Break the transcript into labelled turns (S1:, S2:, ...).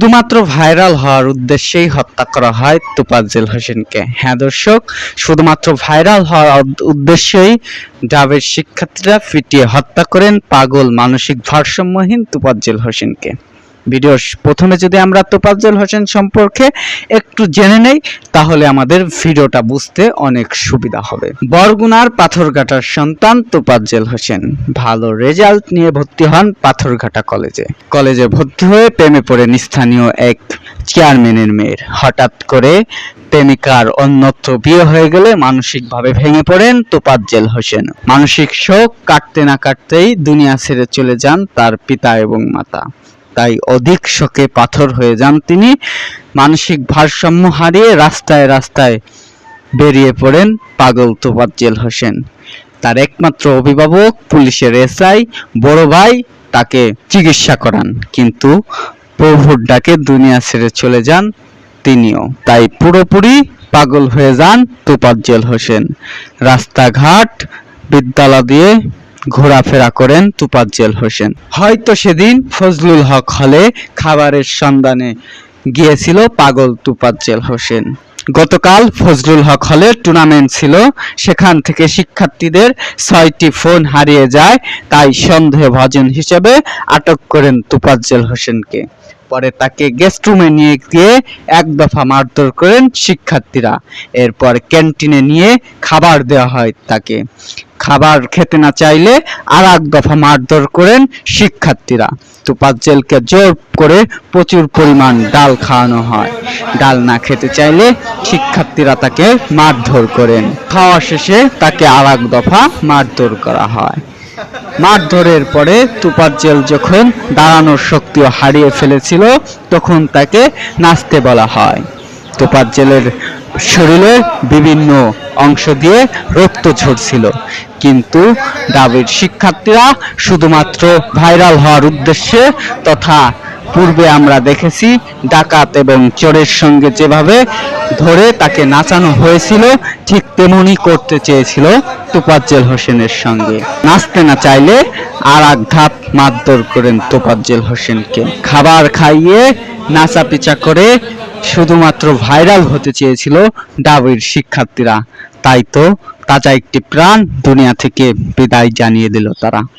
S1: শুধুমাত্র ভাইরাল হওয়ার উদ্দেশ্যেই হত্যা করা হয় তোফাজ্জল হোসেনকে। হ্যাঁ দর্শক, শুধুমাত্র ভাইরাল হওয়ার উদ্দেশ্যেই ডাবের শিক্ষার্থীরা পিটিয়ে হত্যা করেন পাগল মানসিক ভারসাম্যহীন তোফাজ্জল হোসেনকে। ভিডিওর প্রথমে যদি আমরা তোফাজ্জল হোসেন সম্পর্কে একটু জেনে নেই, তাহলে আমাদের ভিডিওটা বুঝতে অনেক সুবিধা হবে। বরগুনার পাথরঘাটার সন্তান তোফাজ্জল হোসেন ভালো রেজাল্ট নিয়ে ভর্তি হন পাথরঘাটা কলেজে ভর্তি হয়ে প্রেমে পড়েন স্থানীয় এক চেয়ারম্যানের মেয়ের। হঠাৎ করে প্রেমিকার অন্যত্র বিয়ে হয়ে গেলে মানসিকভাবে ভেঙে পড়েন তোফাজ্জল হোসেন। মানসিক শোক কাটতে না কাটতেই দুনিয়া ছেড়ে চলে যান তার পিতা এবং মাতা। তাই অধিক শোকে পাথর হয়ে যান তিনি। মানসিক ভারসাম্য হারিয়ে রাস্তায় রাস্তায় বেরিয়ে পড়েন পাগল তোফাজ্জল হোসেন। তার একমাত্র অভিভাবক পুলিশের এসআই বড় ভাই তাকে চিকিৎসা করান, কিন্তু প্রভুর ডাকে দুনিয়া ছেড়ে চলে যান তিনিও। তাই পুরোপুরি পাগল হয়ে যান তোফাজ্জল হোসেন। রাস্তাঘাট বিদ্যালয় দিয়ে ঘোরাফেরা করেন তোফাজ্জল হোসেন। হয়তো সেদিন ফজলুল হক হলে খাবারের সন্ধানে গিয়েছিল পাগল তোফাজ্জল হোসেন। গতকাল ফজলুল হক হলে টুর্নামেন্ট ছিল, সেখান থেকে শিক্ষার্থীদের 6টি ফোন হারিয়ে যায়। তাই সন্দেহভাজন হিসেবে আটক করেন তোফাজ্জল হোসেনকে। পরে তাকে গেস্ট রুমে নিয়ে গিয়ে এক দফা মারধর করেন শিক্ষার্থীরা। এরপর ক্যান্টিনে নিয়ে খাবার দেওয়া হয় তাকে। খাবার খেতে না চাইলে আর এক দফা মারধর করেন শিক্ষার্থীরা। তোফাজ্জলকে জোর করে প্রচুর পরিমাণ ডাল খাওয়ানো হয়। ডাল না খেতে চাইলে শিক্ষার্থীরা তাকে মারধর করেন। খাওয়া শেষে তাকে আর এক দফা মারধর করা হয়। মারধরের পরে তোফাজ্জল যখন দাঁড়ানোর শক্তিও হারিয়ে ফেলেছিল, তখন তাকে নাচতে বলা হয়। তোফাজ্জলের শরীরের বিভিন্ন অংশ দিয়ে রক্ত ঝরছিল, কিন্তু ডাবের শিক্ষার্থীরা শুধুমাত্র ভাইরাল হওয়ার উদ্দেশ্যে, তথা পূর্বে আমরা দেখেছি ডাকাত এবং চোরের সঙ্গে যেভাবে ধরে তাকে নাচানো হয়েছিল, ঠিক তেমনি করতে চেয়েছিল তোফাজ্জল হোসেনের সঙ্গে। নাচতে না চাইলে আর এক ধাপ মারধর করেন তোফাজ্জল হোসেনকে। খাবার খাইয়ে নাচাপিচা করে শুধুমাত্র ভাইরাল হতে চেয়েছিল ডাবের শিক্ষার্থীরা। তাই তো তাজা একটি প্রাণ দুনিয়া থেকে বিদায় জানিয়ে দিল তারা।